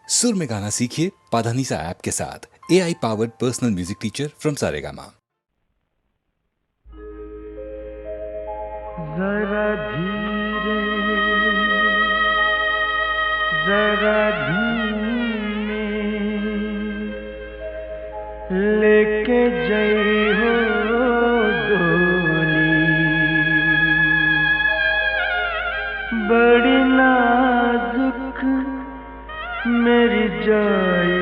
सुर में गाना सीखिए पाधानीसा ऐप के साथ। AI powered personal music teacher from Saregama. जरा धीरे जरा धीमे लेके जई हो डोली, बड़ी नाजुक मेरी जाई,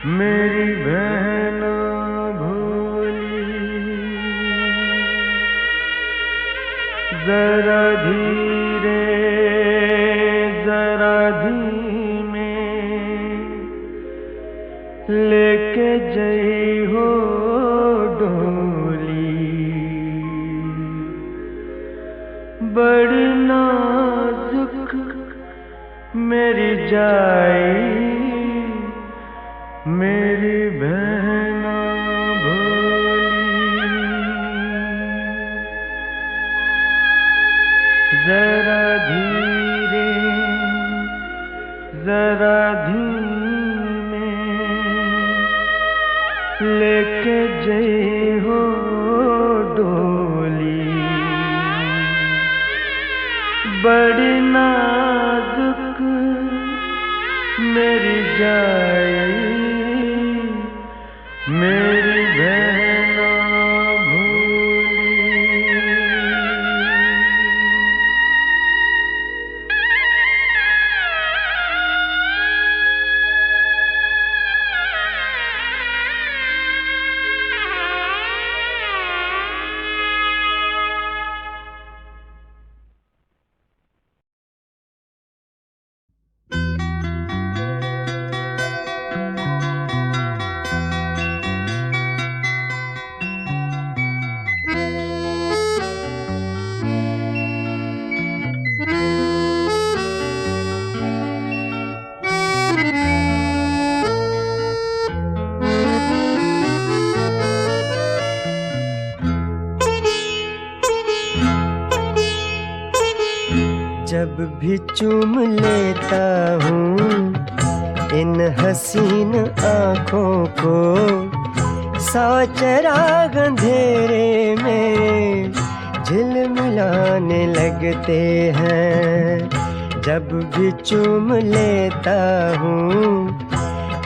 मेरी बहना भोली। जरा धीरे जरा धीमे लेके जई हो डोली, बड़ी नाजुक मेरी जाई, मेरी बहना भोली। जरा धीरे जरा धीमे लेके जई हो डोली, बड़ी नाजुक मेरी जाई, मेरी बहना भोली। जब भी चूम लेता हूँ इन हसीन आँखों को, सौ चिराग अंधेरे में झिलमिलाने लगते हैं। जब भी चूम लेता हूँ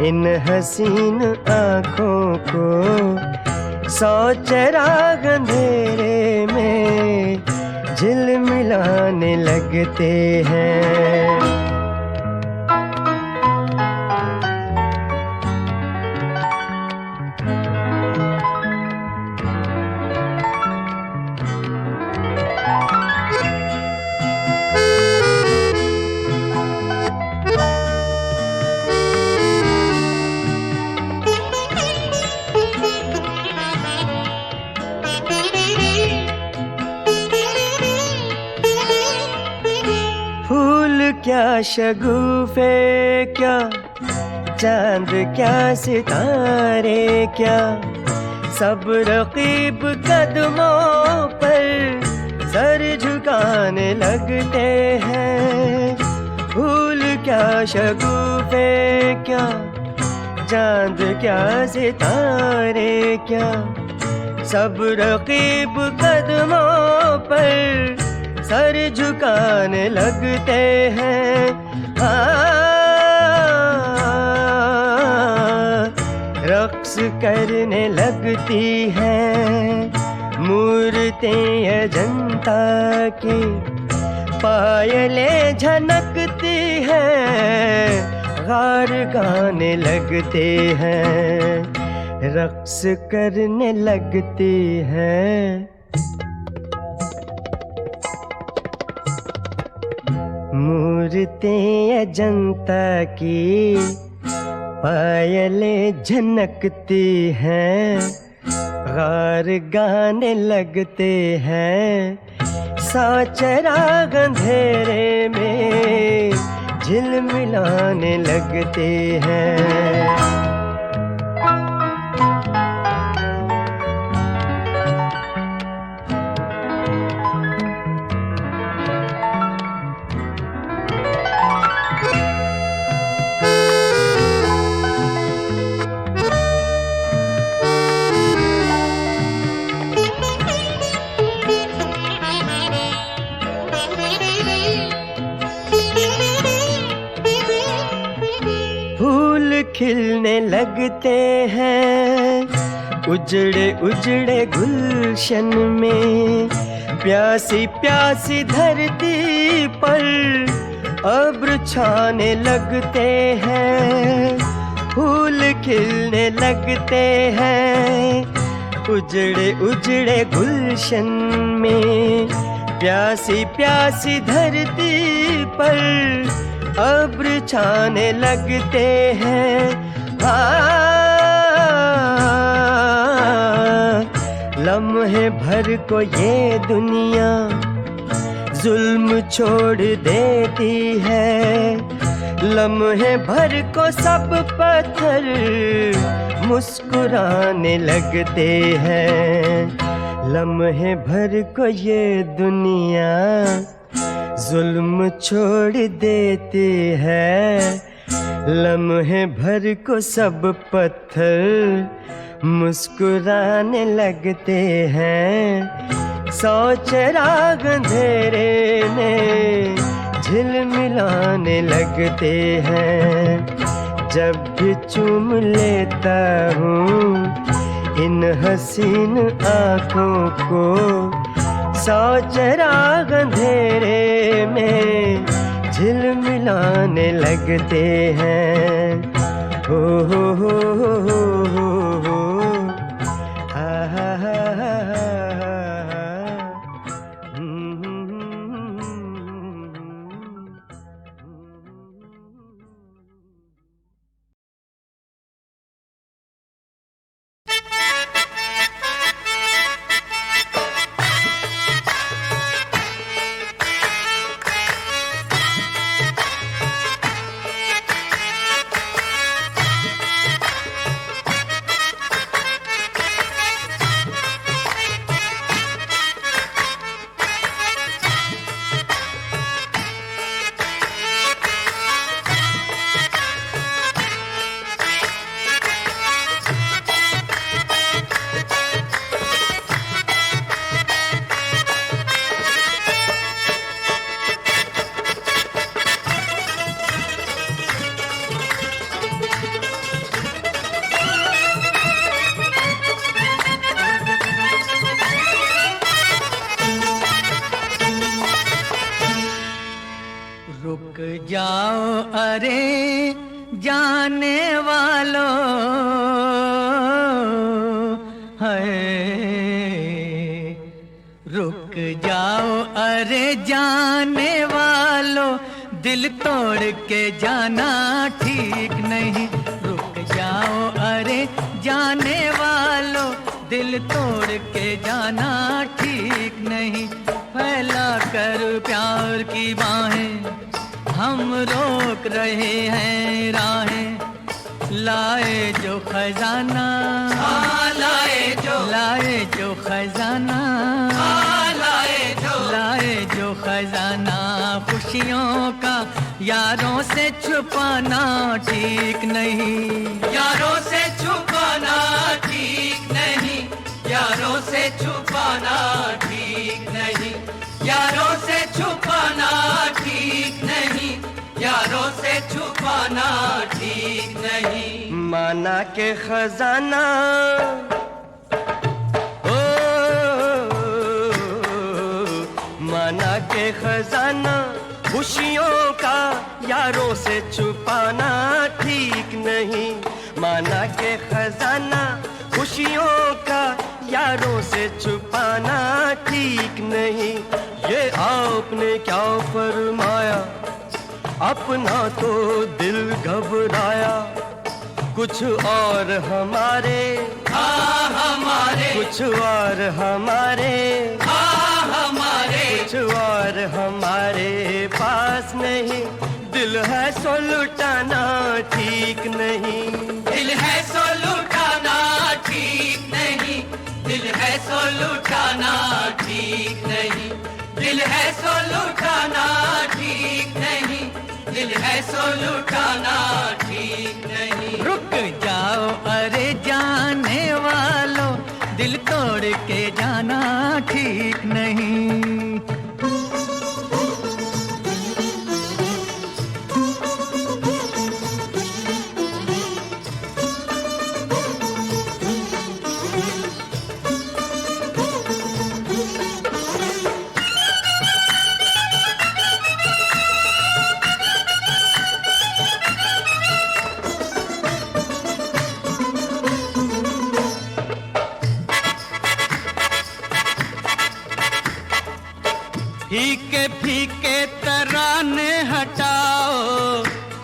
इन हसीन आँखों को, सौ चिराग अंधेरे में झिलमिलाने लगते हैं। क्या शगुफे क्या चांद क्या सितारे क्या, सब रकीब कदमों पर सर झुकाने लगते हैं। फूल क्या शगुफे क्या चांद क्या सितारे क्या, सब रकीब कदमों पर सर झुकाने लगते हैं। रक्स करने लगती हैं मूर्तें अजंता की, पायलें झनकती हैं, गार गाने लगते हैं, रक्स करने लगती हैं। मूर्तें अजंता की पायलें झनकती हैं, गार गाने लगते हैं, सौ चिराग अंधेरे में झिलमिलाने लगते हैं। खिलने लगते हैं उजड़े उजड़े गुलशन में। प्यासी प्यासी धरती पर अब्र छाने लगते हैं, फूल खिलने लगते हैं उजड़े उजड़े गुलशन में। प्यासी प्यासी धरती पर अब्र छाने लगते हैं। लम्हे भर को ये दुनिया जुल्म छोड़ देती है, लम्हे भर को सब पत्थर मुस्कुराने लगते हैं। लम्हे भर को ये दुनिया जुल्म छोड़ देती है, लम्हे भर को सब पत्थर मुस्कुराने लगते हैं। सौ चिराग अंधेरे में झिलमिलाने लगते हैं। जब भी चूम लेता हूँ इन हसीन आँखों को, सौ चिराग अंधेरे में झिलमिलाने लगते हैं। हो हा हा हा रुक जाओ अरे जाने वालों, है रुक जाओ अरे जाने वालों, दिल तोड़ के जाना ठीक नहीं। रुक जाओ अरे जाने वालों, दिल तोड़ के जाना ठीक नहीं। फैला कर प्यार की बाहें हम रोक रहे हैं राहें, लाए जो खजाना, लाए जो खजाना, लाए जो खजाना खुशियों का, यारों से छुपाना ठीक नहीं। यारों से छुपाना ठीक नहीं, यारों से छुपाना ठीक नहीं, यारों से छुपाना ठीक नहीं, यारों से छुपाना ठीक नहीं। माना के खजाना ओ, माना के खजाना खुशियों का, यारों से छुपाना ठीक नहीं। माना के खजाना खुशियों का, यारों से छुपाना ठीक नहीं। ये आपने क्या फरमाया, अपना तो दिल घबराया। कुछ और हमारे, हमारे, कुछ और हमारे, हमारे, कुछ और हमारे पास नहीं। दिल है सो लुटाना ठीक नहीं, दिल है सो लुटाना ठीक नहीं, दिल है सो लुटाना ठीक नहीं, दिल है सो लुटाना ठीक नहीं, दिल है सो लुटाना ठीक नहीं। रुक जाओ अरे जाने वालों, दिल तोड़ के जाना ठीक नहीं।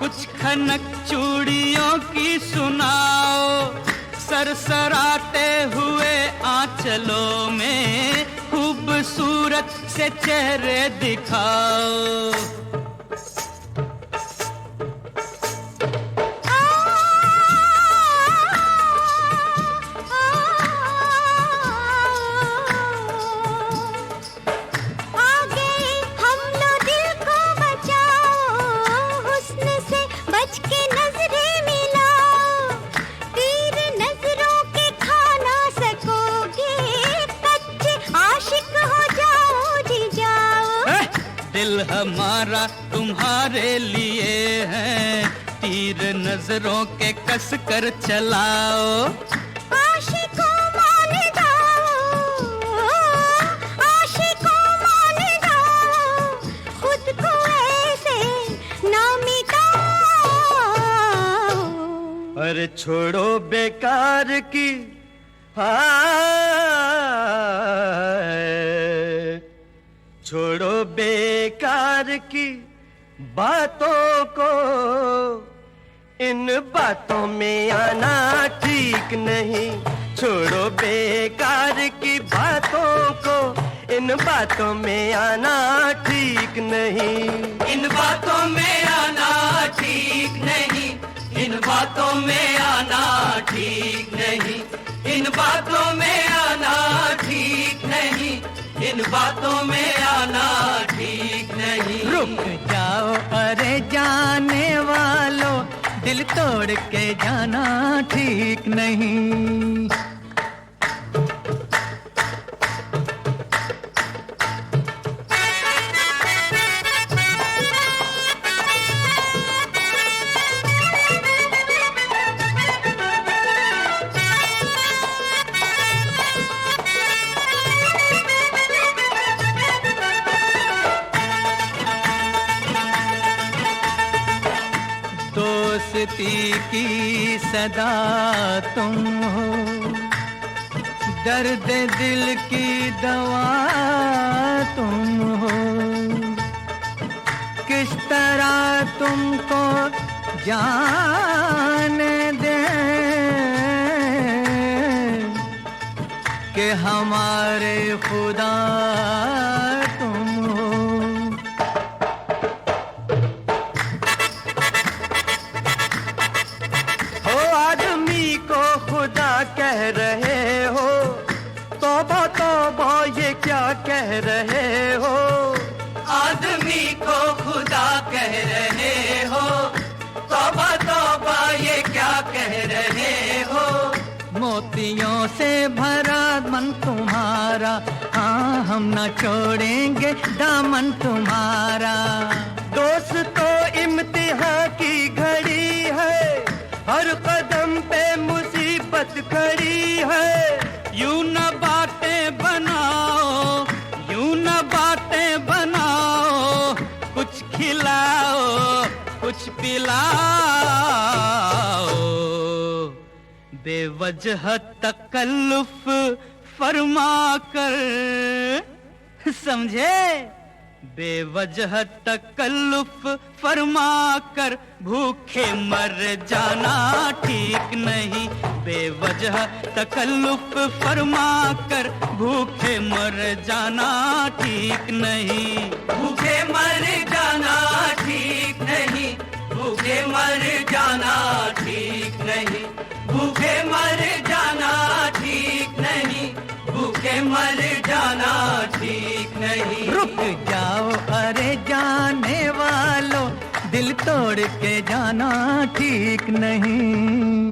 कुछ खनक चूड़ियों की सुनाओ, सरसराते हुए आंचलों में खूबसूरत से चेहरे दिखाओ। दिल हमारा तुम्हारे लिए है, तीर नजरों के कस कर चलाओ। आशिकों मान जाओ, आशिकों मान जाओ, खुद को ऐसे ना मिटाओ। अरे छोड़ो बेकार की छोड़ो बेकार की बातों को, इन बातों में आना ठीक नहीं। छोड़ो बेकार की बातों को, इन बातों में आना ठीक नहीं। इन बातों में आना ठीक नहीं, इन बातों में आना ठीक नहीं, इन बातों में आना ठीक नहीं, इन बातों में आना ठीक नहीं। रुक जाओ अरे जाने वालों, दिल तोड़ के जाना ठीक नहीं। दोस्ती की सदा तुम हो, दर्द दिल की दवा तुम हो। किस तरह तुमको जाने दे कि हमारे खुदा तुम हो। खुदा कह रहे हो, तौबा तौबा ये क्या कह रहे हो। आदमी को खुदा कह रहे हो, तौबा तौबा ये क्या कह रहे हो। मोतियों से भरा मन तुम्हारा, हाँ हम न छोड़ेंगे दामन तुम्हारा। दोस्तों इम्तिहान की घड़ी है, हर कदम पे मुसीबत खड़ी है। यूं न बातें बनाओ, यूं न बातें बनाओ, कुछ खिलाओ कुछ पिलाओ। बेवजह तकल्लुफ फरमा कर, समझे? बेवजह तकल्लुफ फरमा कर भूखे मर जाना ठीक नहीं। बेवजह तकल्लुफ फरमा कर भूखे मर जाना ठीक नहीं। भूखे मर जाना ठीक नहीं, भूखे मर जाना ठीक नहीं, भूखे मर जाना ठीक नहीं, भूखे मर जाना ठीक नहीं। रुक जाओ अरे जाने वालों, दिल तोड़ के जाना ठीक नहीं।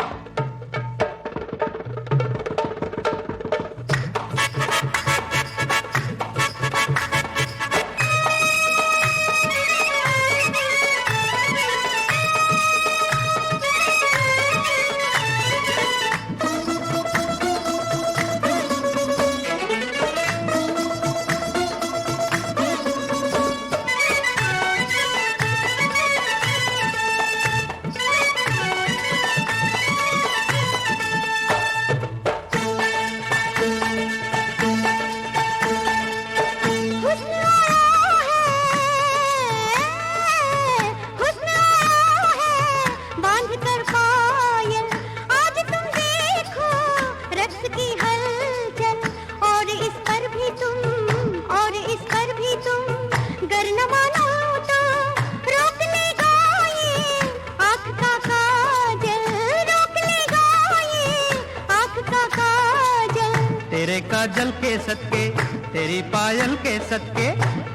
काजल के सदके, तेरी पायल के सदके,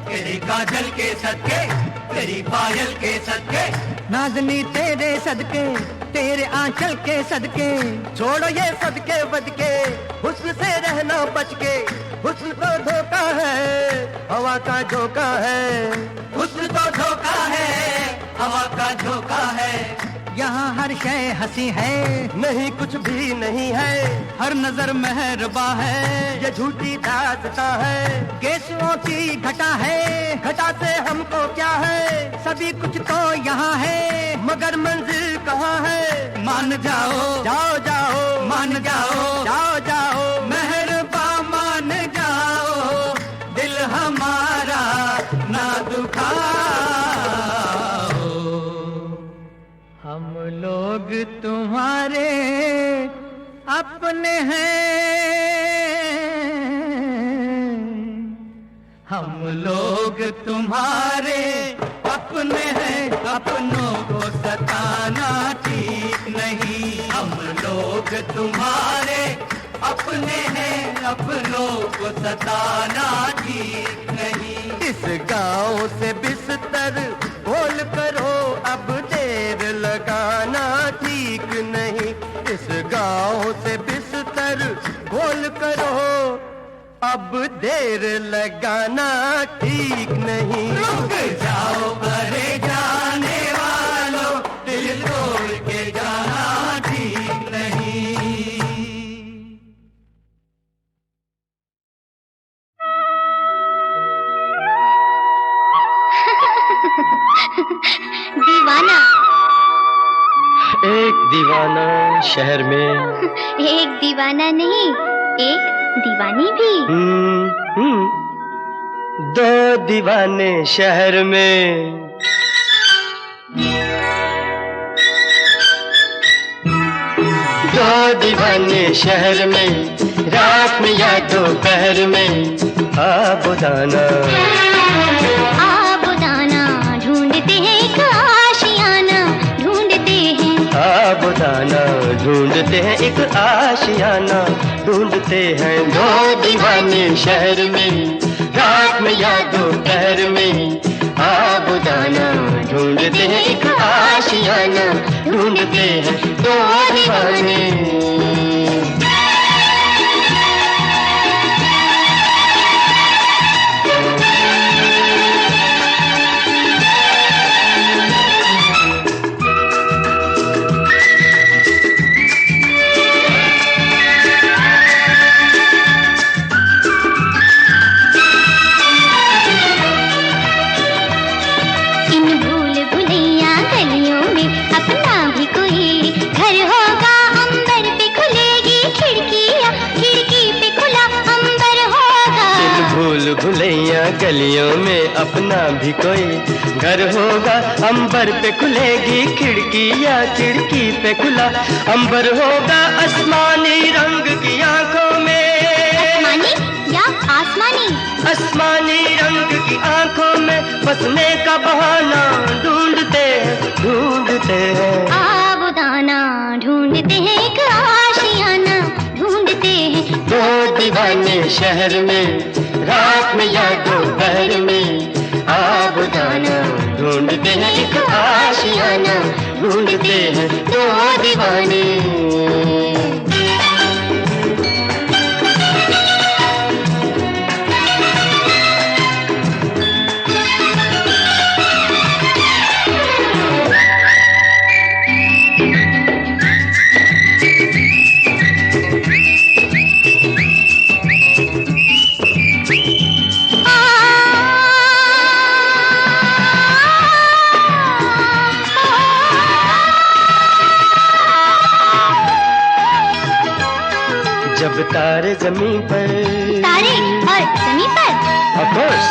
तेरे काजल के सदके, तेरी पायल के सदके, नाज़नी तेरे सदके, तेरे आंचल के सदके। छोड़ो ये सदके बदके, हुस्न से रहना बच के, हुस्न तो धोखा है, हवा का झोंका है। हुस्न तो धोखा है, हवा का झोंका है। यहाँ हर शय हंसी है, नहीं कुछ भी नहीं है, हर नजर मेहरबा है। ये झूठी दास्तां है, केसुओं की घटा है, घटा से हमको क्या है, सभी कुछ तो यहाँ है। मगर मंजिल कहाँ है। मान जाओ, जाओ जाओ, मान जाओ, जाओ जाओ, मेहरबा मान जाओ, दिल हमारा ना दुखाओ। हम लोग तुम्हारे अपने हैं, हम लोग तुम्हारे अपने हैं, अपनों को सताना ठीक नहीं। हम लोग तुम्हारे अपने हैं, अपनों को सताना ठीक नहीं। इस गांव से बिस्तर बोल करो, अब देर लगाना ठीक नहीं। इस गांव से बिस्तर बोल करो, अब देर लगाना ठीक नहीं। रुक जाओ अरे जाने वालों, दिल तोड़ के जाना ठीक नहीं। दीवाना। एक दीवाना शहर में, एक दीवाना नहीं, एक दीवानी भी। दो दीवाने शहर में, दो दीवाने शहर में, रात में या दोपहर में। आबुदाना आबुदाना ढूंढते हैं, एक आशियाना ढूंढते हैं। आबुदाना ढूंढते हैं, एक आशियाना ढूंढते हैं। दो दीवाने शहर में, रात में या दोपहर में। आबुदाना ढूंढते हैं, एक आशियाना ढूंढते हैं। दो दीवाने भुलैया गलियों में अपना भी कोई घर होगा। अंबर पे खुलेगी खिड़कियाँ, खिड़की पे खुला अंबर होगा। आसमानी रंग की आंखों में, आसमानी या आसमानी, आसमानी रंग की आंखों में बसने का बहाना ढूंढते हैं, ढूंढते हैं। आबुदाना ढूंढते हैं, एक आशियाना ढूंढते हैं। दो दीवाने शहर में, रात में या दोपहर में। आबुदाना ढूंढते हैं, एक आशियाना ढूंढते हैं। दो दीवाने जब तारे जमीन पर, तारे और जमीन पर, ऑफ कोर्स,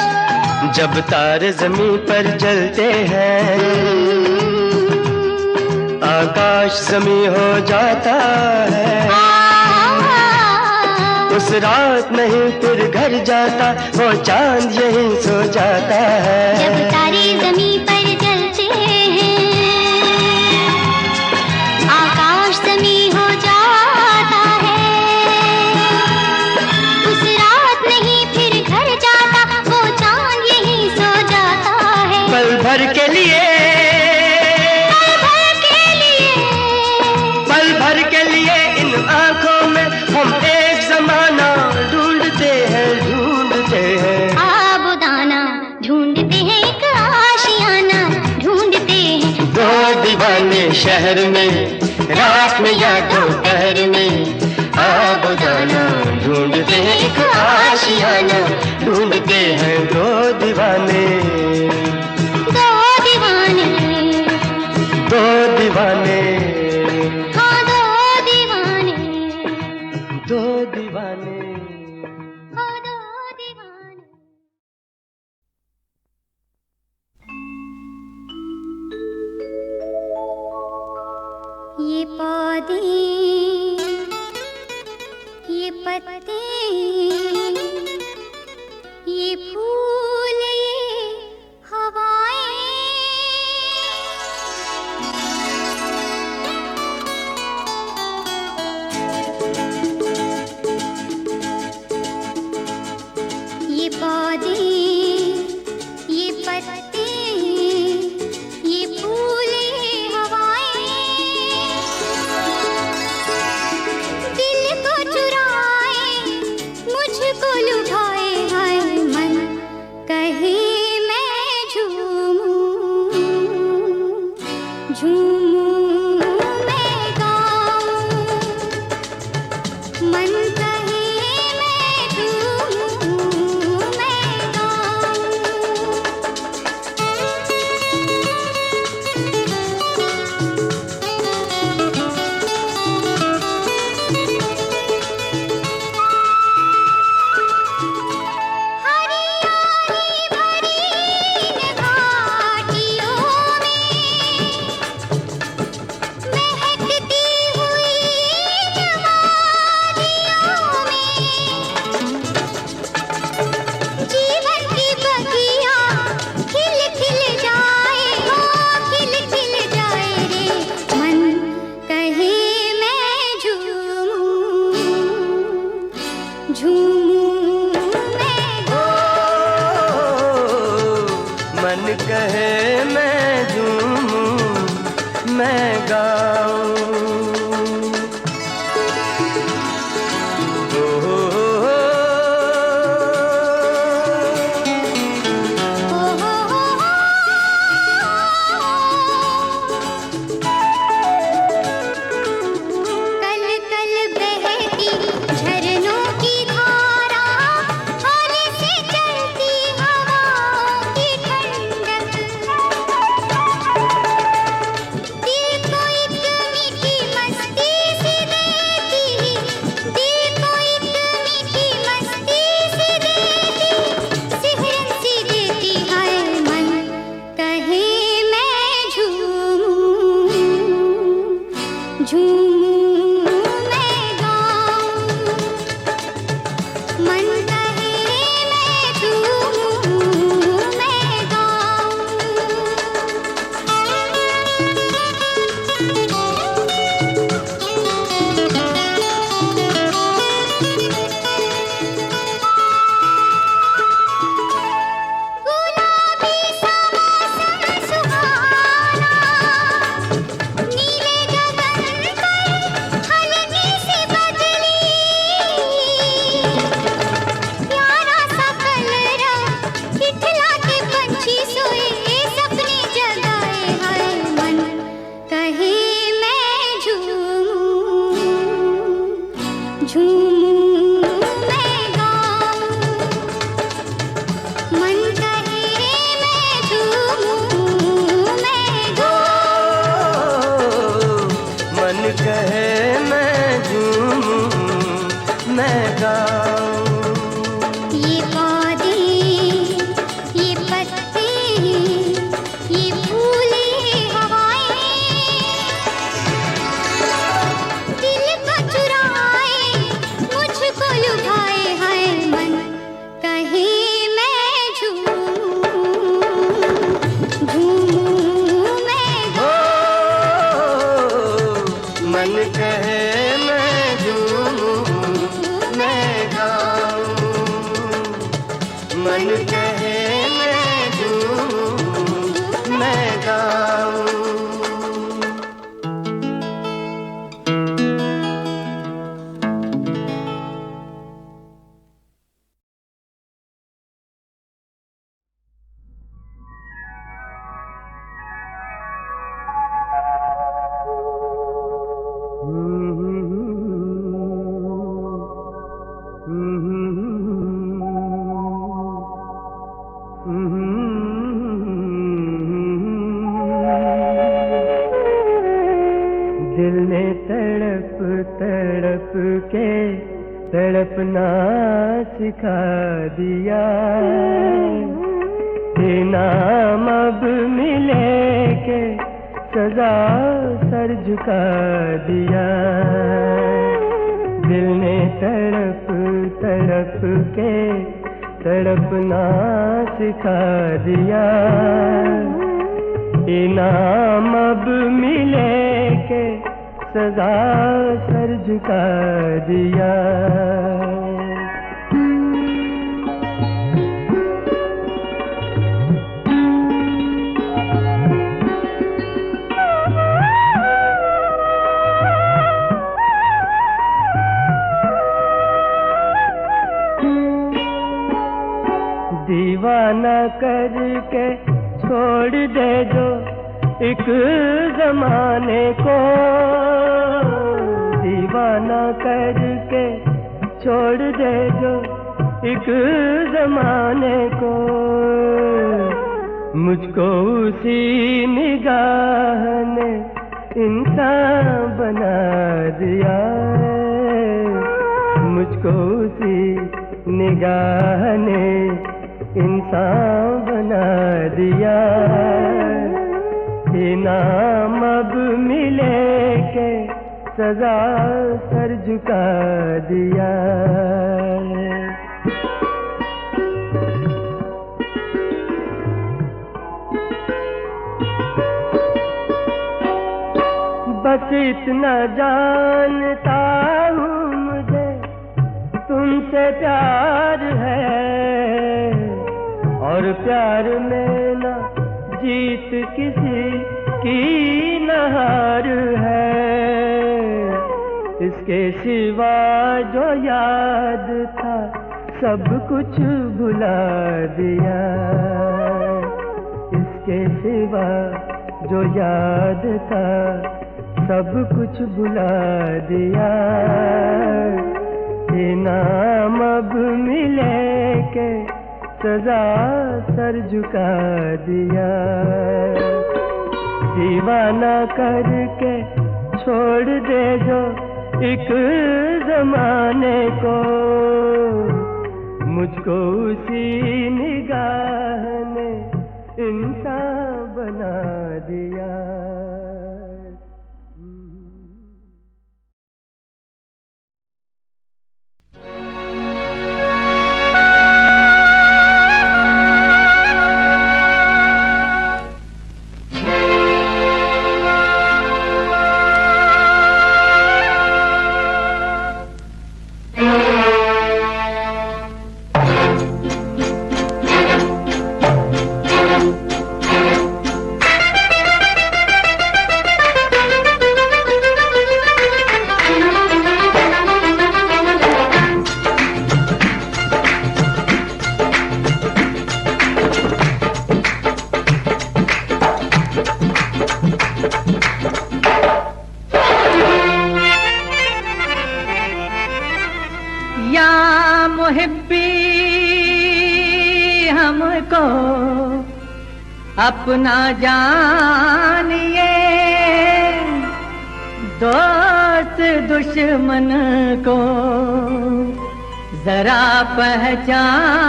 जब तारे जमीन पर जलते हैं, आकाश जमीन हो जाता है। उस रात नहीं फिर घर जाता, वो चांद यहीं सो जाता है। जब तारे जमीन पर जलते हैं, आकाश जमीन हो जाता है। उस दीवाने शहर में, रात में या दोपहर में आबोदाना ढूंढते हैं एक आशियाना, ढूंढते हैं दो दीवाने, दो दीवाने, दो दीवाने, हाँ दो दीवाने, दो दीवाने। हाँ दो दीवाने। ये पौधे, ये पत्ते, ये फूल, ये हवाएं, ये पौधे, ये पत्ते, ये फूल, ये हवाएं, दिल को चुराए, मुझको लुभाए, हाय मन कहे मैं झूमूं, झूमूं मैं गाऊं, मन कहे मैं झूमूं मैं गाऊं। हरियाली भरी इन घाटियों में, महकती हुई इन वादियों में, जीवन की बगिया खिल खिल जाए, हो खिल खिल जाए रे, मन कहे मैं झूमूं, झूमूं मैं मन कहे मैं झूमूं मैं गाऊं, कल कल बहती झरनों की धारा, होली से चलती हवाओं की ठंडक, दिल को एक मीठी मस्ती सी देती, दिल को एक मीठी मस्ती सी देती, सिहरन सी देती, हाय मन कहे मैं झूमूं, झूमूं मैं गाऊं, मन कहे मैं झूमूं मैं गाऊं। गुलाबी सा मौसम सुहाना, नीले गगन पर हल्की सी बदली, प्यारा सा कलरव इठला के पंछी सोए, सपने जगाए, हाय मन कहे मैं झूमूं, झूमूं मैं गाऊं, मन कहे मैं झूमूं मैं गाऊं। मन कहे मैं झूमूं मैं गाऊं। ये पौधे, ये पत्ते, ये फूल, ये हवाएं, दिल को चुराए, मुझको लुभाए, हाय मन कहे मैं झूमूं, झूमूं मैं मन कहे मैं झूमूं मैं गाऊं, मन कहे मैं झूमूं मैं गाऊं। दिल ने तड़प तड़प के तड़पना सिखा दिया, इनाम अब मिले के सजा सर झुका दिया। दिल ने तड़प तड़प के तड़पना सिखा दिया, इनाम अब मिले के सजा सर झुका दिया। दीवाना करके छोड़ दे जो एक जमाने को, दीवाना करके छोड़ दे जो एक जमाने को, मुझको उसी निगाह ने इंसान बना दिया, मुझको उसी निगाह ने इंसान बना दिया। इनाम अब मिले के सजा सर झुका दिया। बस इतना जानता हूँ मुझे तुमसे प्यार है, और प्यार में ना जीत किसी की न हार है। इसके सिवा जो याद था सब कुछ भुला दिया, इसके सिवा जो याद था सब कुछ भुला दिया। इनाम अब मिले के सजा सर झुका दिया। दीवाना करके छोड़ दे जो एक जमाने को, मुझको उसी निगाह ने इंसान बना दिया। अपना जानिए दोस्त दुश्मन को जरा पहचानिए।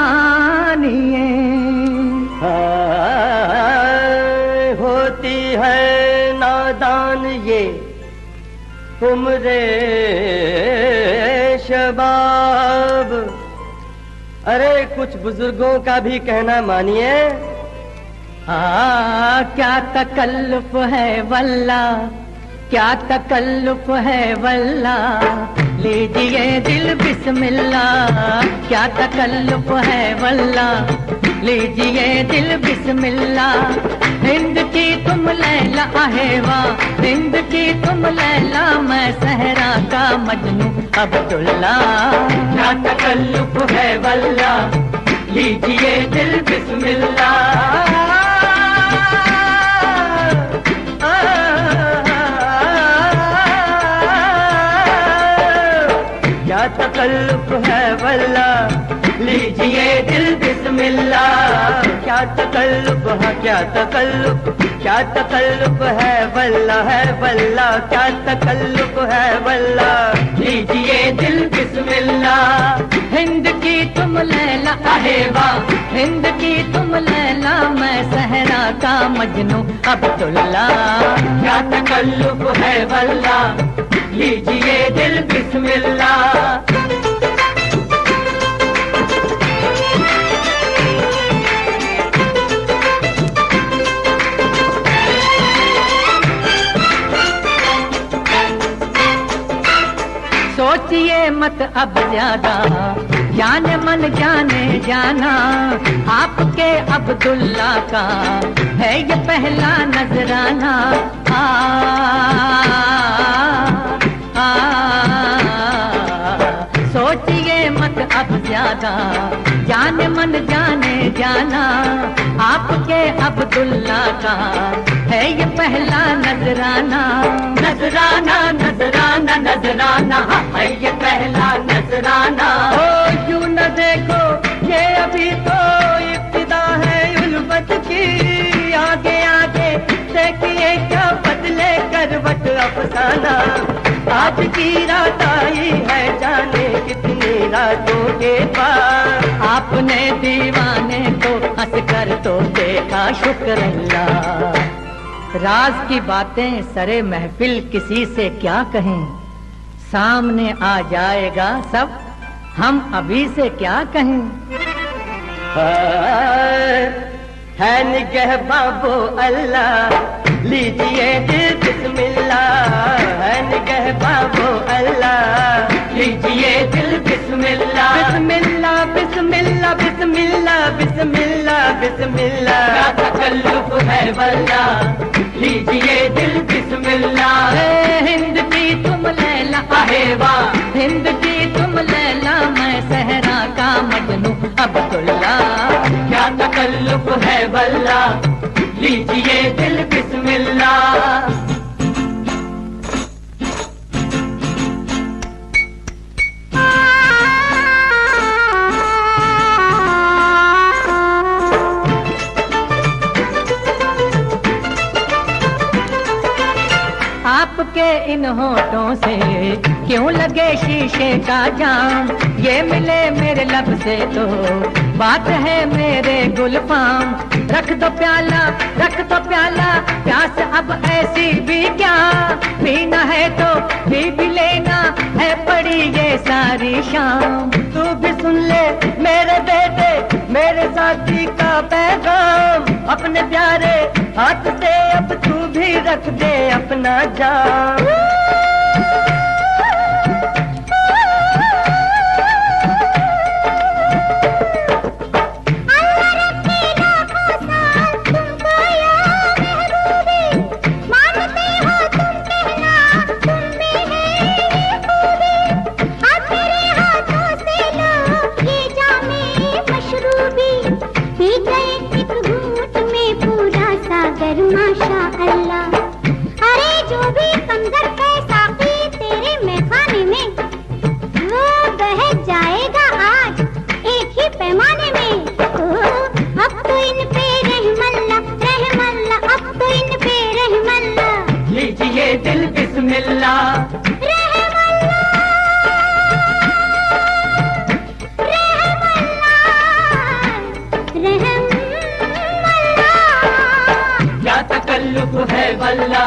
होती है नादान ये उम्रे शबाब, अरे कुछ बुजुर्गों का भी कहना मानिए। क्या तकल्लुफ है वल्ला, क्या तकल्लुफ है वल्ला, लीजिए दिल बिस्मिल्लाह। क्या तकल्लुफ है वल्ला, लीजिए दिल बिस्मिल्लाह। हिंद की तुम लैला आहेवा, हिंद की तुम लैला, मैं सहरा का मजनू अब्दुल्ला। क्या तकल्लुफ है वल्ला, लीजिए दिल बिस्मिल्लाह। क्या तकल्लुफ है वल्ला, लीजिए दिल बिस्मिल्लाह। क्या तकल्लुफ है, क्या तकल्लुफ, क्या क्या तकल्लुफ है वल्ला, क्या तकल्लुफ है वल्ला। लीजिए दिल बिस्मिल्लाह। हिंद की तुम लैला आहे वाह, हिंद की तुम लैला, मैं सहरा का मजनू अब्दुल्ला। क्या तकल्लुफ है वल्ला, लीजिए दिल बिस्मिल्लाह। सोचिए मत अब ज्यादा, जाने मन जाने जाना, आपके अब्दुल्ला का है ये पहला नजराना। आ, आ, सोचिए मत अब ज्यादा, जाने मन जाने जाना, आपके अब्दुल्ला का है ये पहला नजराना। नजराना नजराना नजराना है ये पहला नजराना। ओ यूं न देखो ये अभी तो इब्तिदा है उल्फत की, आगे आगे देखिए क्या बदले करवट अफसाना। आज की रात आई है जाने कितनी रातों के बाद, आपने दीवाने को हंस कर तो देखा शुक्र अल्लाह। राज की बातें सरे महफिल किसी से क्या कहें, सामने आ जाएगा सब, हम अभी से क्या कहें। है निगह बाबो अल्लाह, लीजिए दिल बिस्मिल्लाह। है निगह बाबो अल्लाह, लीजिए दिल बिस्मिल्लाह। बिस्मिल्लाह बिस्मिल्लाह बिस्मिल्लाह बिस्मिल्लाह बिस्मिल्लाह। क्या तकल्लुफ है वल्ला, लीजिए दिल बिस्मिल्लाह। हिंद की तुम लैला आहे वाह, हिंद की तुम लैला, मैं सहरा का मजनू अब्दुल्ला। क्या तकल्लुफ है वल्ला, लीजिए दिल बिस्मिल्लाह। आपके इन होठों से क्यों लगे शीशे का जाम, ये मिले मेरे लब से तो बात है मेरे गुलफाम। रख दो प्याला प्यास अब ऐसी भी क्या, पीना है तो पी भी लेना है पड़ी ये सारी शाम। तू भी सुन ले मेरे बेटे मेरे साथी का पैगाम, अपने प्यारे हाथ से अब तू भी रख दे अपना जान। माशा अल्लाह, अरे जो भी समझर है साकी तेरे मैखाने में, वो बह जाएगा आज एक ही पैमाने में। अब तो इन पे रहमल्ला, अब तो इन पे रहमल्ला। लीजिए दिल बिस्मिल्लाह। तकल्लुफ है वल्ला,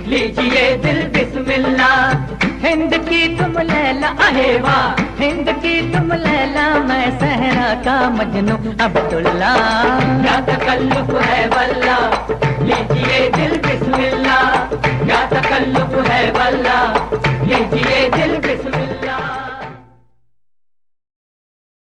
लीजिए दिल बिस्मिल्लाह। हिंद की तुम लैला आहे वाह, हिंद की तुम लैला, मैं सहरा का मजनू अब्दुल्ला। क्या तकल्लुफ है वल्ला, लीजिए दिल बिस्मिल्लाह। क्या तकल्लुफ है वल्ला, लीजिए दिल